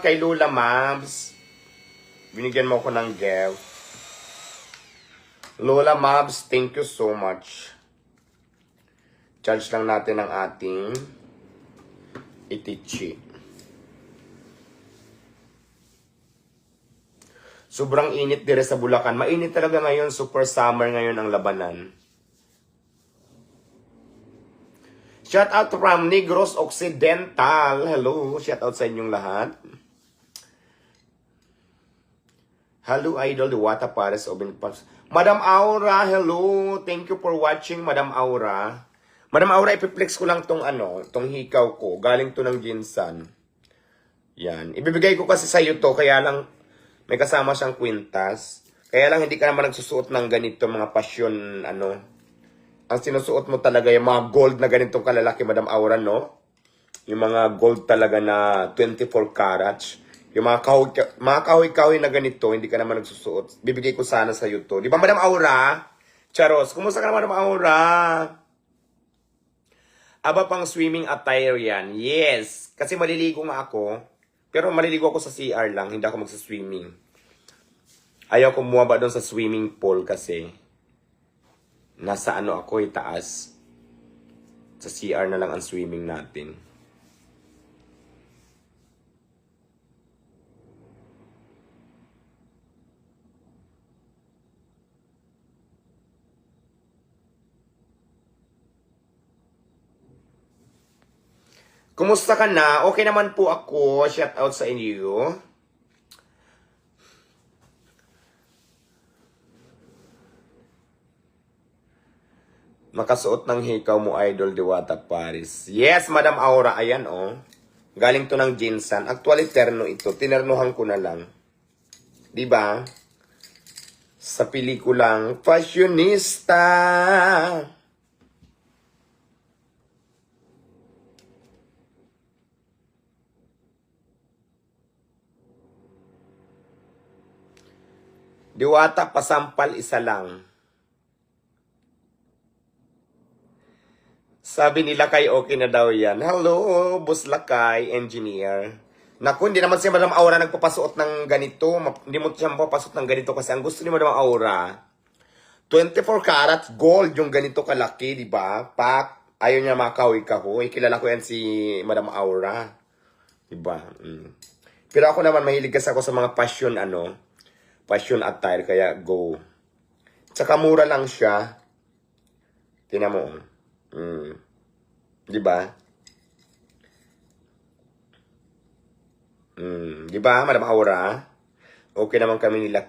salamat kay Lola Mabs. Binigyan mo ko ng gift. Lola Mabs, thank you so much. Charge lang natin ang ating itichi. Sobrang init dire sa Bulacan. Mainit talaga ngayon. Super summer ngayon ang labanan. Shout out from Negros Occidental. Hello. Shout out sa inyong lahat. Hello, Idol. Diwata Pares. Madam Aura, hello. Thank you for watching, Madam Aura. Madam Aura, ipiplex ko lang tong tong hikaw ko. Galing to ng Jinsan. Yan. Ibibigay ko kasi sa iyo to, kaya lang may kasama siyang kwintas. Kaya lang hindi ka naman nagsusuot ng ganito, mga passion, Ang sinusuot mo talaga yung mga gold na ganitong kalalaki, Madam Aura, no? Yung mga gold talaga na 24 carats. Yung mga kahoy-kahoy na ganito, hindi ka naman nagsusuot. Bibigay ko sana sa iyo to. Di ba, Madam Aura? Charos, kumusta ka na, Madam Aura? Aba pang swimming attire yan. Yes. Kasi maliligo nga ako. Pero maliligo ako sa CR lang. Hindi ako magsa-swimming. Ayaw ko bumaba doon sa swimming pool kasi nasa ako taas. Sa CR na lang ang swimming natin. Kumusta ka na? Okay naman po ako. Shout out sa inyo. Makasuot ng hikaw mo, Idol Diwata Paris. Yes, Madam Aura. Ayan, oh. Galing to ng Jinsan. Actually, terno ito. Tinernuhan ko na lang. Diba? Sa pelikulang Fashionista. Diwata, pasampal isa lang. Sabi nila kay okay na daw yan. Hello, Boss Lakay, engineer. Naku, hindi naman si Madam Aura nagpapasuot ng ganito. Hindi mo siya mapapasuot ng ganito kasi ang gusto ni Madam Aura, 24 carats gold yung ganito kalaki, di ba? Pak, ayaw niya makahoy-kahoy. Kilala ko yan si Madam Aura. Di ba? Pero ako naman, mahilig kasi ako sa mga passion, passion attire, kaya go. Tsaka mura lang siya. Tingnan mo. Di ba? Di ba, Madam Aura? Okay naman kami nila.